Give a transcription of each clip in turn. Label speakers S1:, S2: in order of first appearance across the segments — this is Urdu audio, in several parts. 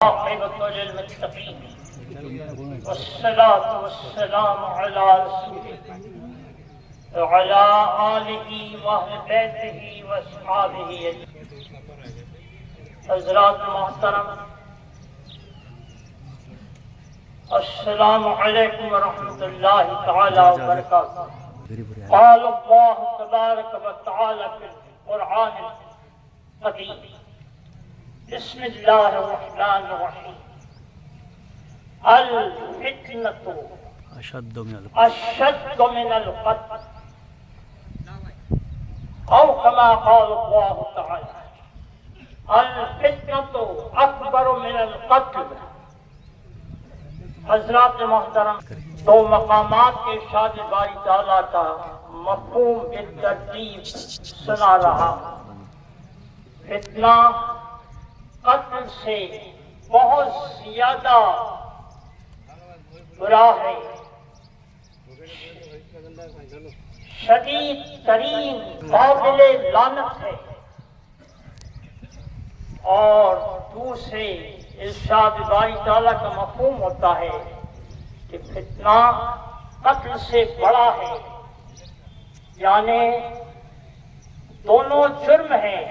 S1: عاقبة للمتقين والصلاة والسلام على رسوله وعلى آله وأهل بيته وأصحابه أجمعين. حضرات محترم، السلام علیکم ورحمۃ اللہ تعالی وبرکاتہ. قال اللہ تبارک وتعالی فی القرآن الحکیم: بسم اللہ الرحمن الرحیم. الفتنة اشد من القتل او کما قال اللہ تعالی: الفتنة اکبر من القتل. حضرات محترم، دو مقامات کے ارشاد باری تعالیٰ کا مفہوم بالترتیب سنا رہا. فتنہ قتل سے بہت زیادہ برا ہے، شدید ترین قابل لعنت ہے. اور دوسرے ارشاد باری تعالیٰ کا مفہوم ہوتا ہے کہ فتنہ قتل سے بڑا ہے، یعنی دونوں جرم ہیں،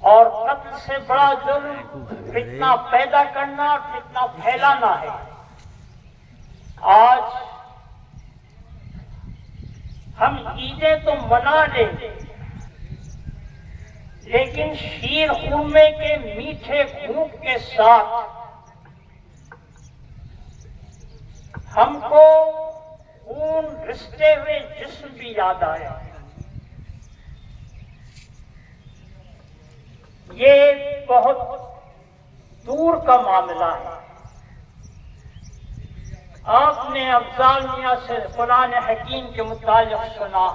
S1: اور قتل سے بڑا جرم فتنہ پیدا کرنا، فتنہ پھیلانا ہے. آج ہم عیدیں تو منا لیں، لیکن شیر خورمے کے میٹھے گھونٹ کے ساتھ ہم کو خون رستے ہوئے جسم بھی یاد آیا. یہ بہت دور کا معاملہ ہے. آپ نے افضال میاں سے قرآن حکیم کے متعلق سنا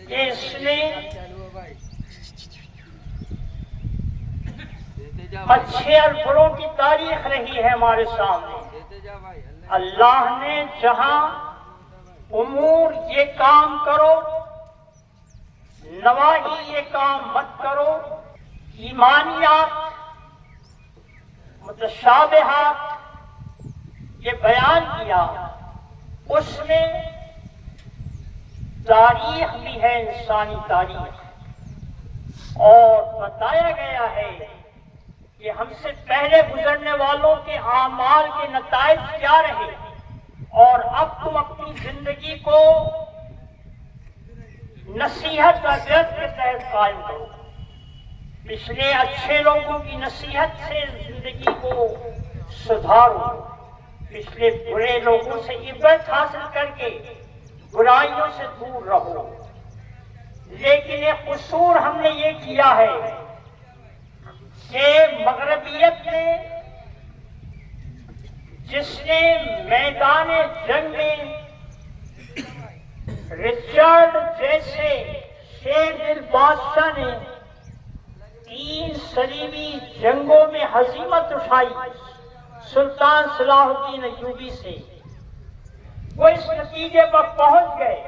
S1: کہ اس نے اچھے اور بروں کی تاریخ رہی ہے ہمارے سامنے. اللہ نے جہاں امور یہ کام کرو، نواہی یہ کام مت کرو، ایمانیات متشابہات یہ بیان کیا، اس میں تاریخ بھی ہے، انسانی تاریخ، اور بتایا گیا ہے کہ ہم سے پہلے گزرنے والوں کے اعمال کے نتائج کیا رہے، اور اب تم اپنی زندگی کو نصیحت و عبرت کے تحت قائم کرو. پچھلے اچھے لوگوں کی نصیحت سے زندگی کو سدھارو، پچھلے برے لوگوں سے عبرت حاصل کر کے برائیوں سے دور رہو. لیکن ایک قصور ہم نے یہ کیا ہے کہ مغربیت نے، جس نے میدان جنگ میں رچرڈ جیسے شیر دل بادشاہ نے 3 صلیبی جنگوں میں ہزیمت اٹھائی سلطان صلاح الدین ایوبی سے، وہ اس نتیجے پر پہنچ گئے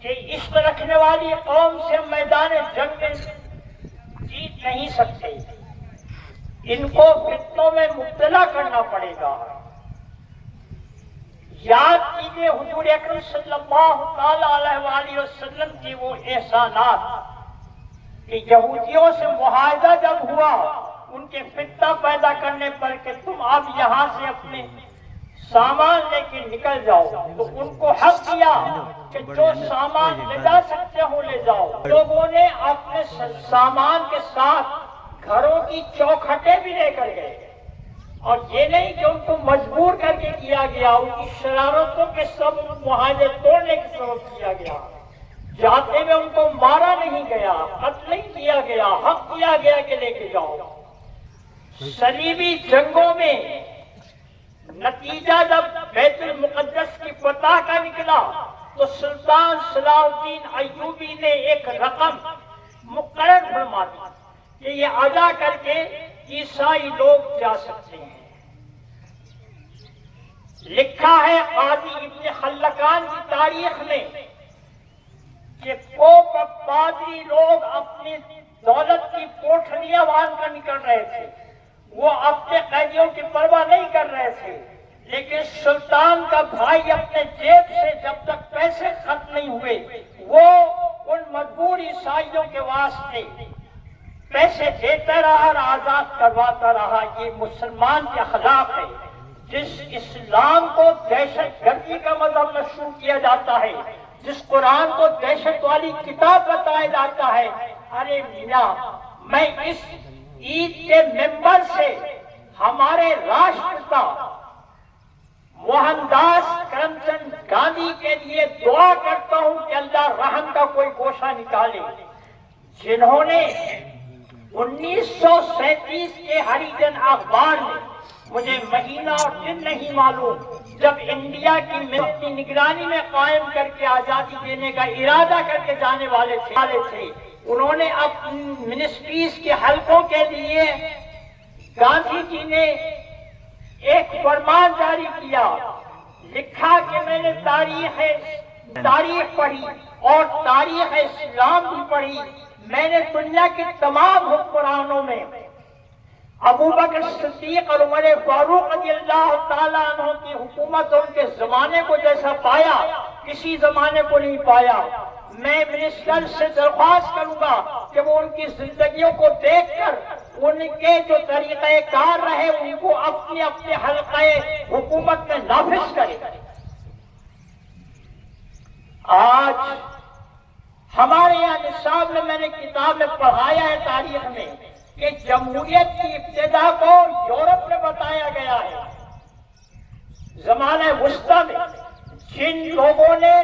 S1: کہ عشق رکھنے والی قوم سے میدان جنگ میں جیت نہیں سکتے، ان کو فتنوں میں مبتلا کرنا پڑے گا. یاد کیجیے حضور اکرم صلی اللہ تعالی علیہ وآلہ وسلم کی وہ احسانات کہ یہودیوں سے معاہدہ جب ہوا ان کے فتنہ پیدا کرنے پر کہ تم اب یہاں سے اپنے سامان لے کے نکل جاؤ، تو ان کو حق دیا کہ جو سامان لے جا سکتے ہو لے جاؤ. لوگوں نے اپنے سامان کے ساتھ گھروں کی چوکھٹیں بھی لے کر گئے، اور یہ نہیں کہ ان کو مجبور کر کے کیا گیا، ان کی شرارتوں کے سب معاہدے توڑنے کے سبب کیا گیا. جاتے میں ان کو مارا نہیں گیا، قتل نہیں کیا گیا، حق دیا گیا کہ لے کے جاؤ. صلیبی جنگوں میں نتیجہ جب بیت المقدس کی فتح کا نکلا تو سلطان صلاح الدین ایوبی نے ایک رقم مقرر فرما دی کہ یہ ادا کر کے عیسائی لوگ جا سکتے ہیں. لکھا ہے قاضی ابن خلقان کی تاریخ میں کہ پوپ پادری لوگ اپنی دولت کی بھائی اپنے جیب سے جب تک پیسے ختم نہیں ہوئے وہ ان مجبور عیسائیوں کے واسطے پیسے دیتا رہا اور آزاد کرواتا رہا۔ یہ مسلمان کے اخلاق ہے۔ جس اسلام کو دہشت گردی کا مذہب مشروع کیا جاتا ہے، جس قرآن کو دہشت والی کتاب بتایا جاتا ہے، ارے میاں میں اس عید کے ممبر سے ہمارے راشٹرپتا موہن داس کرم چند گاندھی کے لیے دعا کرتا ہوں کہ اللہ رحم کا کوئی گوشہ نکالے، جنہوں نے 1937 کے ہریجن اخبار میں، مجھے مہینہ اور دن نہیں معلوم، جب انڈیا کی اپنی نگرانی میں قائم کر کے آزادی دینے کا ارادہ کر کے جانے والے تھے، انہوں نے اپنی منسٹریز کے حلقوں کے لیے گاندھی جی نے ایک فرمان جاری کیا، لکھا کہ میں نے تاریخ پڑھی اور تاریخ اسلام بھی پڑھی، میں نے دنیا کے تمام حکمرانوں میں ابو بکر صدیق اور عمر فاروق رضی اللہ تعالیٰ عنہ کی حکومت اور ان کے زمانے کو جیسا پایا کسی زمانے کو نہیں پایا۔ میں منسٹر سے درخواست کروں گا کہ وہ ان کی زندگیوں کو دیکھ کر ان کے جو طریقہ کار رہے ان کو اپنے اپنے حلقہ حکومت میں نافذ کرے۔ آج ہمارے یہاں نصاب میں نے کتاب میں پڑھایا ہے تاریخ میں کہ جمہوریت کی ابتدا کو یورپ میں بتایا گیا ہے۔ زمانہ وسطی میں جن لوگوں نے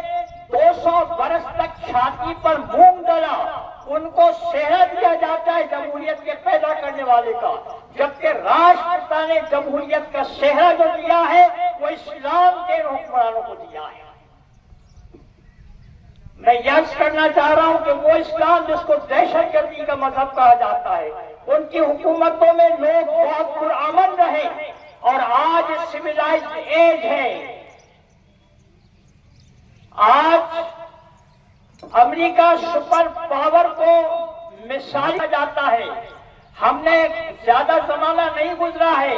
S1: 200 برس تک چھاتی پر مونگ ڈالا ان کو صحرا دیا جاتا ہے جمہوریت کے پیدا کرنے والے کا، جبکہ راشٹرپتا نے جمہوریت کا صحرا جو دیا ہے وہ اسلام کے حکمرانوں کو دیا ہے۔ میں یاد کرنا چاہ رہا ہوں کہ وہ اسلام جس کو دہشت گردی کا مذہب کہا جاتا ہے، ان کی حکومتوں میں لوگ بہت پرامن رہے اور آج سویلائزڈ ایج ہے۔ آج امریکہ سپر پاور کو مثال دیا جاتا ہے۔ ہم نے زیادہ زمانہ نہیں گزرا ہے،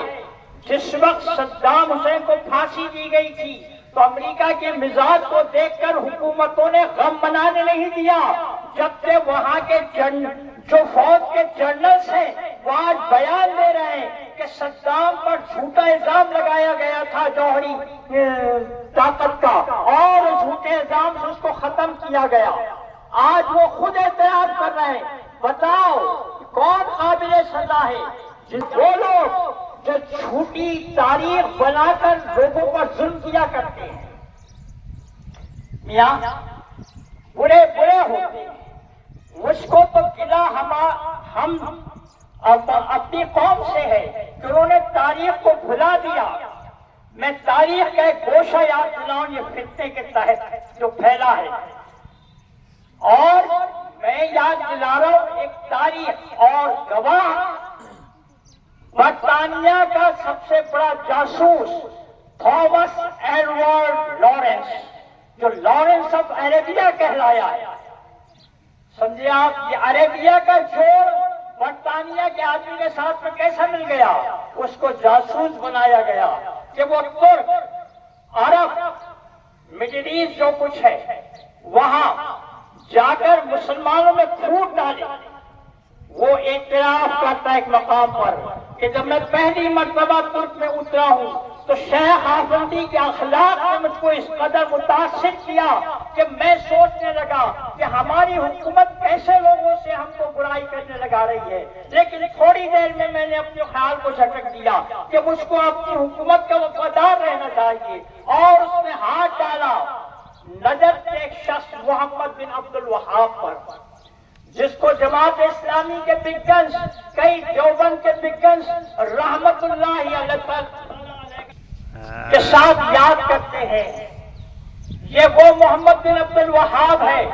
S1: جس وقت صدام حسین کو پھانسی دی گئی تھی تو امریکہ کے مزاج کو دیکھ کر حکومتوں نے غم منانے نہیں دیا، جبکہ وہاں کے جو فوج کے جنرلز ہیں وہ آج بیان دے رہے ہیں کہ صدام پر جھوٹا الزام لگایا گیا تھا جوہری طاقت کا اور جھوٹے الزام سے اس کو ختم کیا گیا۔ آج وہ خود اعتراف کر رہے ہیں۔ بتاؤ کون قابل سزا ہے؟ وہ لوگ جو جھوٹی تاریخ بنا کر لوگوں پر ظلم کیا کرتے ہیں۔ میاں برے ہوتے ہیں، مجھ کو تو گلہ ہم اپنی قوم سے ہے کہ انہوں نے تاریخ کو بھلا دیا۔ میں تاریخ کا ایک گوشہ یاد دلاؤں یہ فتنے کے تحت جو پھیلا ہے، اور میں یاد دلا رہا ہوں ایک تاریخ اور گواہ برطانیہ کا سب سے بڑا جاسوس تھامس ایڈورڈ لارنس، جو لارنس آف عربیہ کہلایا ہے۔ سمجھے آپ، یہ عربیہ کا جوڑ برطانیہ کے آدمی کے ساتھ میں کیسا مل گیا؟ اس کو جاسوس بنایا گیا کہ وہ ترک، عرب، مڈل ایسٹ جو کچھ ہے وہاں جا کر مسلمانوں میں پھوٹ ڈالے۔ وہ اعتراف کرتا ہے ایک مقام پر کہ جب میں پہلی مرتبہ ترک میں اترا ہوں تو شیخ آفندی کے اخلاق نے مجھ کو اس قدر متاثر کیا کہ میں سوچنے لگا کہ ہماری حکومت کیسے لوگوں سے ہم کو برائی کرنے لگا رہی ہے، لیکن تھوڑی دیر میں میں نے اپنے خیال کو جھٹک دیا کہ مجھ کو اپنی حکومت کا وفادار رہنا چاہیے، اور اس نے ہاتھ ڈالا نجد کے ایک شخص محمد بن عبد الوہاب پر، جس کو جماعت اسلامی کے بگنز، کئی دیوبند کے بگنز رحمت اللہ علیہ کے ساتھ یاد کرتے ہیں۔ یہ وہ محمد بن عبد الوہاب ہے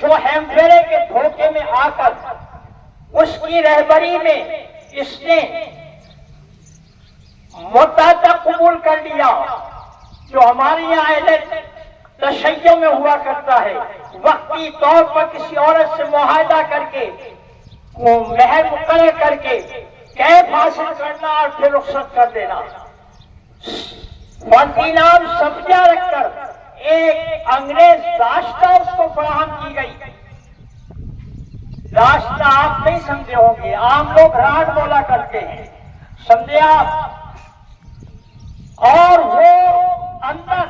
S1: جو ہیمفیرے کے دھوکے میں آ کر اس کی رہبری میں اس نے متعدد قبول کر لیا، جو ہمارے یہاں اہل تشیع میں ہوا کرتا ہے، وقتی طور پر کسی عورت سے معاہدہ کر کے مہر مقرر کر کے کیف حاصل کرنا اور پھر رخصت کر دینا۔ فارسی نام سبزیاں رکھ کر ایک انگریز داشتہ اس کو فراہم کی گئی. داشتہ آپ نہیں سمجھے ہوں گے، عام لوگ راڈ بولا کرتے ہیں، سمجھے آپ؟ اور وہ اندر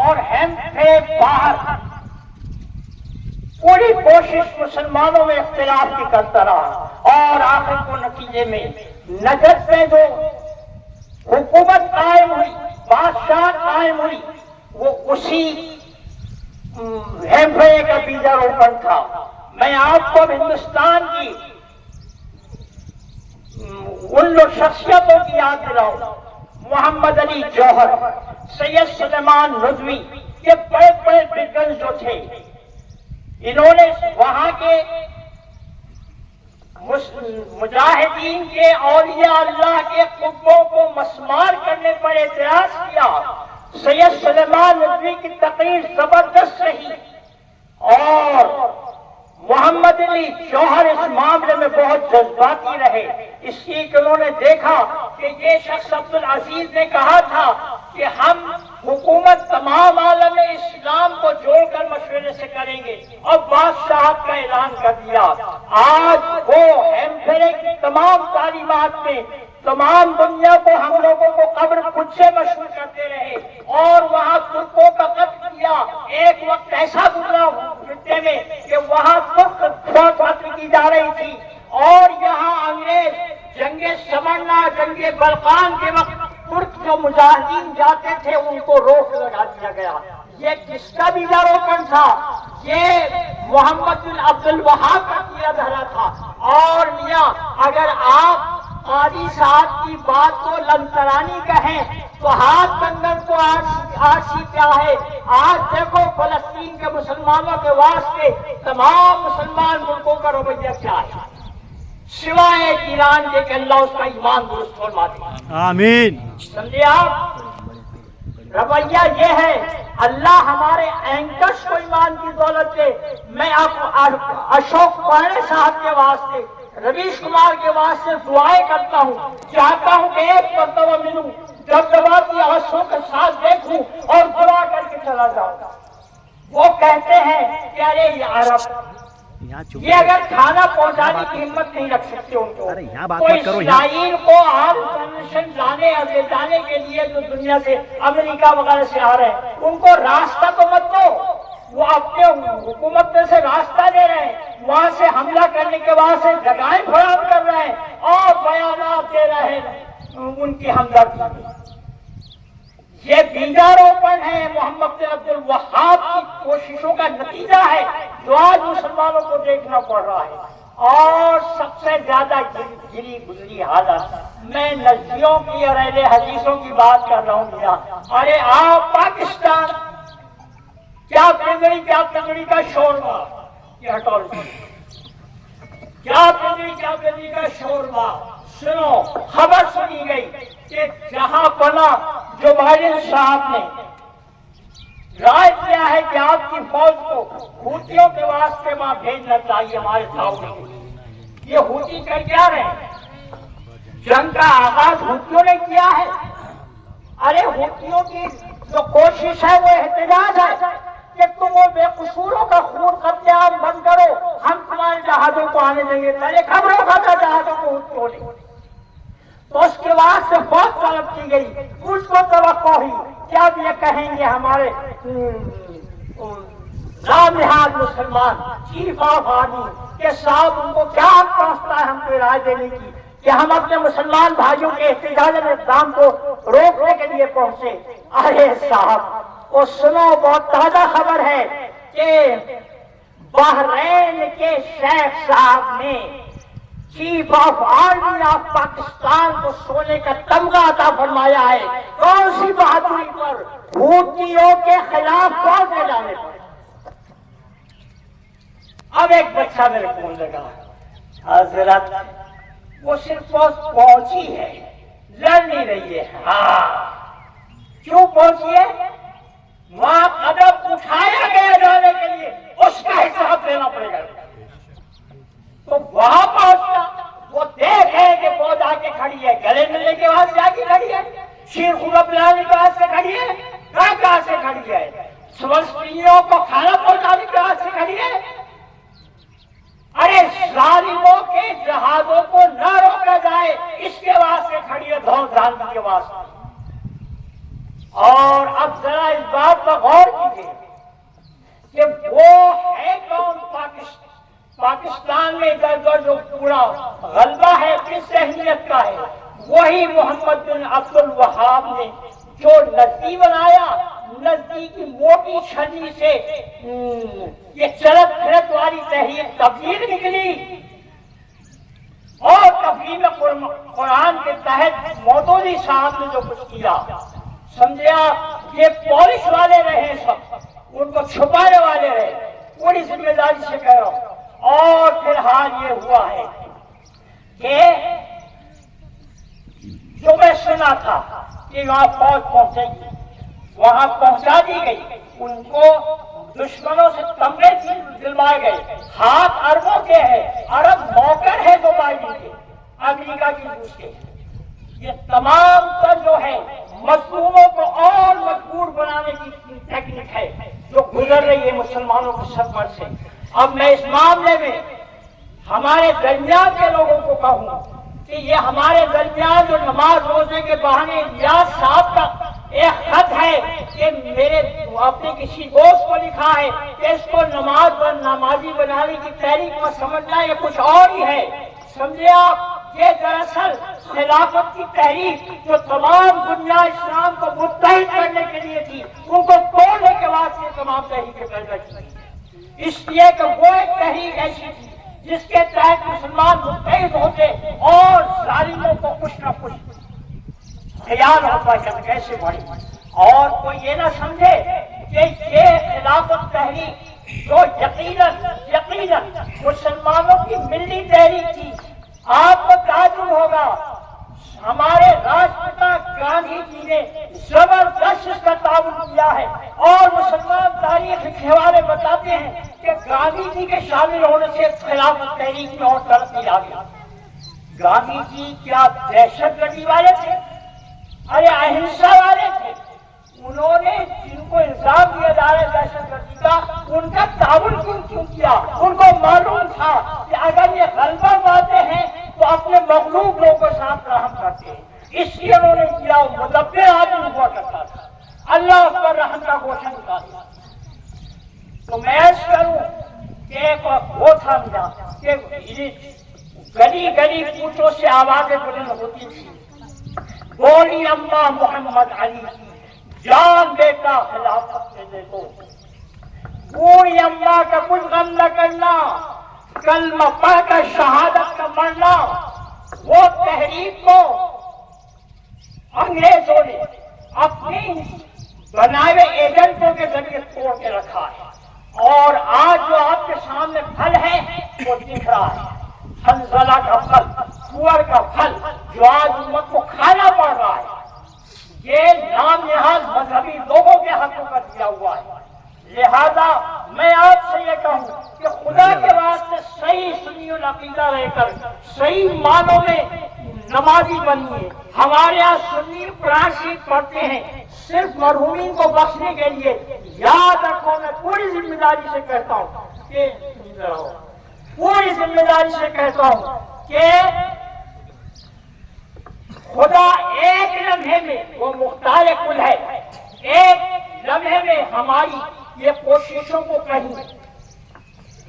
S1: اور ہم تھے باہر. پوری کوشش مسلمانوں میں اختلاف کی کرتا رہا اور آخر کو نتیجے میں نجد میں جو حکومت قائم ہوئی، بادشاہ قائم ہوئی، وہ اسی ہیمفرے کا بیجا روپن تھا. میں آپ کو ہندوستان کی ان شخصیتوں کی یاد دلاؤں، محمد علی جوہر، سید سلیمان ندوی، یہ بڑے بڑے بزرگ جو تھے، انہوں نے وہاں کے مجاہدین کے، اولیاء اللہ کے قطبوں کو مسمار کرنے پر اعتراض کیا. سید سلیمان ندوی کی تقریر زبردست رہی اور محمد علی جوہر اس معاملے میں بہت جذباتی رہے، اس لیے کہ انہوں نے دیکھا کہ یہ شخص عبدالعزیز نے کہا تھا کہ ہم حکومت تمام عالم اسلام کو جوڑ کر مشورے سے کریں گے، اور بادشاہت کا اعلان کر دیا. آج وہ ہیمپھرے کی تمام تعلیمات میں تمام دنیا کو، ہم لوگوں کو قبر خود سے مشہور کرتے رہے اور وہاں ترکوں کا قتل کیا. ایک وقت ایسا گزرا خطے میں کہ وہاں ترک قتل کی جا رہی تھی اور یہاں انگریز جنگ سمرنا، جنگ بلقان کے وقت ترک جو مجاہدین جاتے تھے ان کو روک لگا دیا گیا. یہ کس کا بیجا روپن تھا؟ یہ محمد بن عبد الوہاب کا کیا دھرا تھا. اور میاں اگر آپ قاضی صاحب کی بات کو لنترانی کہیں تو ہاتھ بندن کو آرسی کیا ہے. آج دیکھو فلسطین کے مسلمانوں کے واسطے تمام مسلمان ملکوں کا رویہ کیا ہے، سوائے ایران کے کہ اللہ اس کا ایمان درست فرما دے.
S2: آمین.
S1: سمجھے آپ؟ رویہ یہ ہے، اللہ ہمارے اینکرز کو ایمان کی دولت دے. میں اشوک پاڑے صاحب کے واسطے، رویش کمار کے واسطے دعائیں کرتا ہوں، چاہتا ہوں کہ ایک مرتبہ ملوں، جب کی آنسوں کے ساتھ دیکھوں اور دعا کر کے چلا جاؤں. وہ کہتے ہیں کہ ارے یہ عرب، یہ اگر کھانا پہنچانے کی ہمت نہیں رکھ سکتے ان کو، تو اسرائیل کو آپ کنوینشن لانے اور لے جانے کے لیے جو دنیا سے امریکہ وغیرہ سے آ رہے ہیں ان کو راستہ تو مت دو. وہ اپنے حکومت میں سے راستہ دے رہے ہیں، وہاں سے حملہ کرنے کے بعد سے جگہیں فراہم کر رہے ہیں اور بیانات دے رہے ہیں ان کی ہمدردی. یہ بیجا روپن ہے، محمد بن عبد الوہاب کی کوششوں کا نتیجہ ہے جو آج مسلمانوں کو دیکھنا پڑ رہا ہے. اور سب سے زیادہ گری گزری حالت میں نزدیوں کی اور اہل حدیثوں کی بات کر رہا ہوں. ارے آپ پاکستان کیا پنگڑی کا شوربا، کیا پنگڑی کا شوربا. سنو، خبر سنی گئی کہ جہاں بنا جو بائیڈن صاحب نے رائے کیا ہے کہ آپ کی فوج کو ہوتیوں کے واسطے وہاں بھیجنا چاہیے ہمارے سامنے. یہ ہوتی کر کیا رہے ہیں؟ جنگ کا آغاز ہوتیوں نے کیا ہے. ارے ہوتیوں کی جو کوشش ہے وہ احتجاج ہے کہ تم وہ بے قصوروں کا خون قتل عام بند کرو، ہم تمہارے جہازوں کو آنے دیں گے. پہلے خبروں کا تھا جہازوں کو ہوتیوں نے، تو اس کے بعد سے بہت طلب کی گئی. اس کو توقع ہوئی کہ اب یہ کہیں گے ہمارے نامنہاد مسلمان چیف آف آرمی کہ صاحب ان کو کیا پہنچتا ہے ہم کو رائے دینے کی کہ ہم اپنے مسلمان بھائیوں کے احتجاج اقدام کو روکنے کے لیے پہنچے. ارے صاحب وہ سنو، بہت تازہ خبر ہے کہ بحرین کے شیخ صاحب نے chief of army of Pakistan کو سونے کا تمغہ عطا فرمایا ہے. کون سی بہادری پر؟ ہوتیوں کے خلاف فوج لے جانے پر. اب ایک بچہ میرے کو لگا، حضرت وہ صرف پہنچی ہے، لڑ نہیں رہی ہے. ہاں، کیوں پہنچی ہے؟ وہاں قدم اٹھایا گیا جانے کے لیے، اس کا حساب دینا پڑے گا. تو وہاں پہنچا، وہ دیکھے کہ فوج آ کے کھڑی ہے، گلے ملنے کے بعد جا کے کھڑی ہے. شیر خدا پلانے کہاں سے کھڑی ہے؟ کہاں سے کھڑی ہے؟ فلسطینیوں کو کھانا پہنچانے کہاں سے کھڑی ہے؟ ارے ظالموں کے جہادوں کو نہ روکا جائے اس کے واسطے کھڑی ہے، دھون ڈالنے کے واسطے۔ اور اب ذرا اس بات پر غور کیجیے کہ وہ ہے کون پاکستان میں جو پورا غلبہ ہے کس اہمیت کا ہے؟ وہی محمد بن عبد الوہاب نے جو نزدی بنایا، نزدی کی موٹی چھڑی سے یہ چلت پھرت والی تحریک تبلیغ نکلی، اور تفہیم قرآن کے تحت مودودی صاحب نے جو کچھ کیا، سمجھے آپ، یہ پالش والے رہے، سب ان کو چھپانے والے رہے، پوری ذمہ داری سے کہہ رہا ہوں۔ اور پھر حال یہ ہوا ہے کہ جو میں سنا تھا کہ وہاں فوج پہنچے گی، وہاں پہنچا دی گئی، ان کو دشمنوں سے تمغے دلوائے گئے، ہاتھ عربوں کے ہیں، عرب نوکر ہے جو بائیڈن کے، امریکہ کی روس کے، یہ تمام تر جو ہے مظلوموں کو اور مجبور بنانے کی ٹیکنیک ہے جو گزر رہی ہے مسلمانوں کے سرور سے۔ اب میں اس معاملے میں ہمارے درمیان کے لوگوں کو کہوں کہ یہ ہمارے درمیان جو نماز روزے کے بہانے ریاض صاحب کا ایک خط ہے کہ میرے اپنے کسی دوست کو لکھا ہے کہ اس کو نمازی بنانے کی تحریک میں سمجھنا یہ کچھ اور ہی ہے، سمجھے آپ، یہ دراصل خلافت کی تحریک جو تمام دنیا اسلام کو متحد کرنے کے لیے تھی، ان کو توڑنے کے بعد یہ تمام تحریکیں پیدا کی، اس لیے کہ وہ ایک تحریک ایسی تھی جس کے تحت مسلمان متحد ہوتے اور ظالموں کو کچھ نہ کچھ خیال ہوتا کہ کیسے بڑھے، اور کوئی یہ نہ سمجھے کہ یہ خلافت تحریک جو یقیناً مسلمانوں کی ملی تحریک تھی۔ آپ کو تعجب ہوگا، ہمارے راشٹرپتا گاندھی جی نے زبردست اس کا تعاون کیا ہے، اور مسلمان تاریخ کے حوالے بتاتے ہیں کہ گاندھی جی کے شامل ہونے سے خلافت تحریک میں اور ترقی آ گئی۔ گاندھی جی کیا دہشت گردی والے تھے؟ ارے اہنسا والے تھے، انہوں نے جن کو الزام دیا جا رہا ہے دہشت گردی کا، ان کا تعاون کیوں کیا؟ ان کو معلوم تھا کہ اگر یہ غلبہ پاتے ہیں تو اپنے مغلوب لوگوں کو ساتھ رحم کرتے ہیں، اس لیے انہوں نے کیا۔ مدبر آدمی ہوا کرتا تھا، اللہ پر رحم کا گوشہ نکالتا۔ تو میں عرض کروں کہ ایک وہ تھا میرا کہ گلی گلی کوچوں سے آوازیں بلند ہوتی تھی، بولی اماں محمد علی کی جان بیٹا خلافت میں دے دو، بوڑھی اماں کا کچھ غم نہ کرنا، کلمہ پڑھ کر شہادت کا مرنا۔ وہ تحریک کو انگریزوں نے اپنی بنائے ایجنٹوں کے ذریعے توڑ کے رکھا ہے، اور آج جو آپ کے سامنے پھل ہے وہ دکھ رہا ہے، حنظلہ کا پھل، سور کا پھل جو آج امت کو کھانا پڑ رہا ہے، یہ نام نہاد مذہبی لوگوں کے حقوں پر دیا ہوا ہے۔ لہذا میں آپ سے یہ کہوں کہ خدا کے واسطے صحیح سنی العقیدہ رہ کر صحیح معنوں میں نمازی بنیے۔ ہمارے یہاں سنی قرآن شریف پڑھتے ہیں صرف مرحومین کو بخشنے کے لیے۔ یاد رکھو، میں پوری ذمہ داری سے کہتا ہوں کہ پوری ذمہ داری سے کہتا ہوں کہ خدا ایک لمحے میں، وہ مختار کل ہے، ایک لمحے میں ہماری یہ کوششوں کو کہیں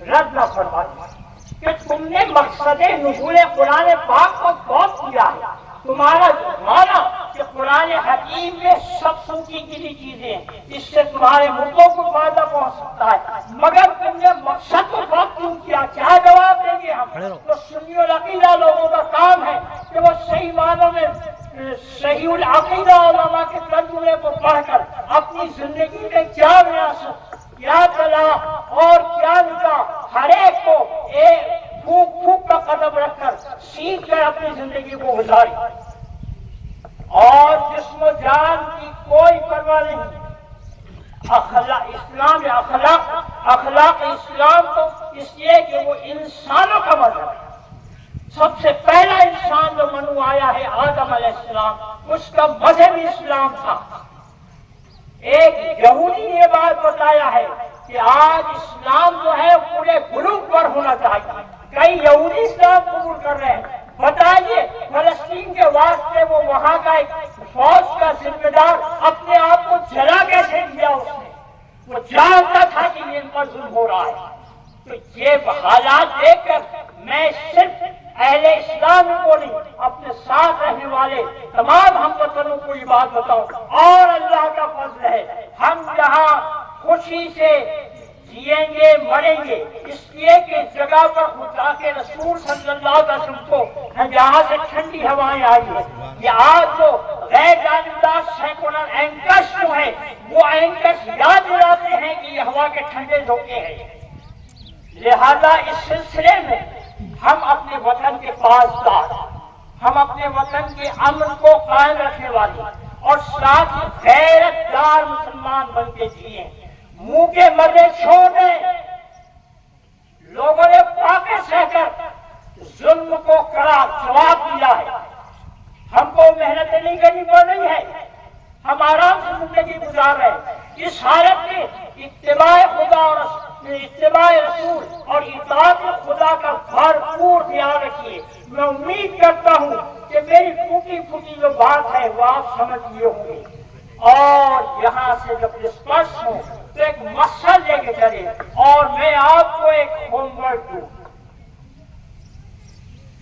S1: رد نہ فرما دے کہ تم نے مقصد نزول قرآن پاک کو بہت کیا ہے۔ تمہارا مانا کہ قرآن حکیم میں سب سوچی گلی چیزیں ہیں، اس سے تمہارے ملکوں کو فائدہ پہنچ سکتا ہے، مگر تم نے مقصد کو بہت کیوں کیا؟ کیا جواب دیں گے ہم؟ تو سنی العقیدہ لوگوں کا کام ہے کہ وہ صحیح معنوں میں صحیح العقیدہ علماء کے ترجمے کو پڑھ کر اپنی زندگی میں کیا ریاست، کیا طلا اور کیا نکاح، ہر ایک کو ایک پھوک پھوک کا قدم رکھ کر سیکھ کر اپنی زندگی کو گزاری، اور جسم و جان کی کوئی پرواہ نہیں۔ اسلام اخلاق اسلام کو اس لیے کہ وہ انسانوں کا مذہب ہے۔ سب سے پہلا انسان جو منو آیا ہے آدم علیہ السلام، اس کا مذہب اسلام تھا۔ ایک یہودی نے یہ بات بتایا ہے کہ آج اسلام جو ہے پورے گلوب پر ہونا چاہیے۔ کئی یہودی اسلام قبول کر رہے ہیں۔ بتائیے فلسطین کے واسطے وہ وہاں کا ایک فوج کا ذمہ دار اپنے آپ کو جلا کیسے دیا؟ اس نے وہ جانتا تھا کہ یہ ان پر ظلم ہو رہا ہے۔ تو یہ حالات دیکھ کر میں صرف اہل اسلام کو نہیں، اپنے ساتھ رہنے والے تمام ہم وطنوں کو یہ بات بتاؤں، اور اللہ کا فضل ہے ہم جہاں خوشی سے جیئیں گے مریں گے، اس لیے کہ اس جگہ پر خدا کے رسول صلی اللہ علیہ وسلم کو جہاں سے ٹھنڈی ہوائیں آئی ہیں۔ یہ آج جو غیر جانبدار سیکولر اینکرز جو ہیں وہ اینکرز یاد دلاتے ہیں کہ یہ ہوا کے ٹھنڈے جھونکے ہیں۔ لہذا اس سلسلے میں ہم اپنے وطن کے پاسدار، ہم اپنے وطن کے امن کو قائم رکھنے والے اور ساتھ ہی غیرت دار مسلمان بن کے جیے، منہ کے مزے چھوڑ دیں۔ لوگوں نے پاکے سہ کر ظلم کو کڑا جواب دیا ہے۔ ہم کو محنتیں نہیں کرنی پڑ رہی ہے، ہم آرام سے زندگی گزار رہے ہیں۔ اس حالت میں اتباع خدا اور اتباع رسول اور اطاعت خدا کا بھرپور خیال رکھیے۔ میں امید کرتا ہوں کہ میری ٹوٹی پھوٹی جو بات ہے وہ آپ سمجھ لیے ہوں گے، اور یہاں سے جب ڈسپرس ہوں تو ایک مقصد لے کے چلے، اور میں آپ کو ایک ہوم ورک دوں،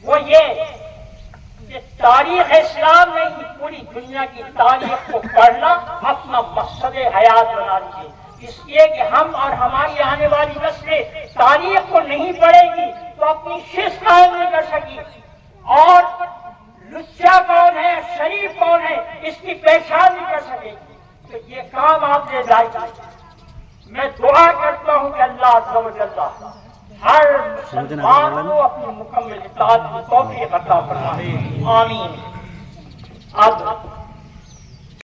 S1: وہ یہ کہ تاریخ اسلام میں پوری دنیا کی تاریخ کو پڑھنا اپنا مقصد حیات بنا لیجیے، اس لیے کہ ہم اور ہماری آنے والی نسلیں تاریخ کو نہیں پڑھے گی تو اپنی شش قائم نہیں کر سکی، اور لچا کون ہے شریف کون ہے اس کی پہچان نہیں کر سکے گی۔ تو یہ کام آپ نے لائے۔ میں دعا کرتا ہوں کہ اللہ عز و جل ہر مسلمان کو اپنی مکمل اطاعت کی توفیق عطا فرمائے، آمین۔ اب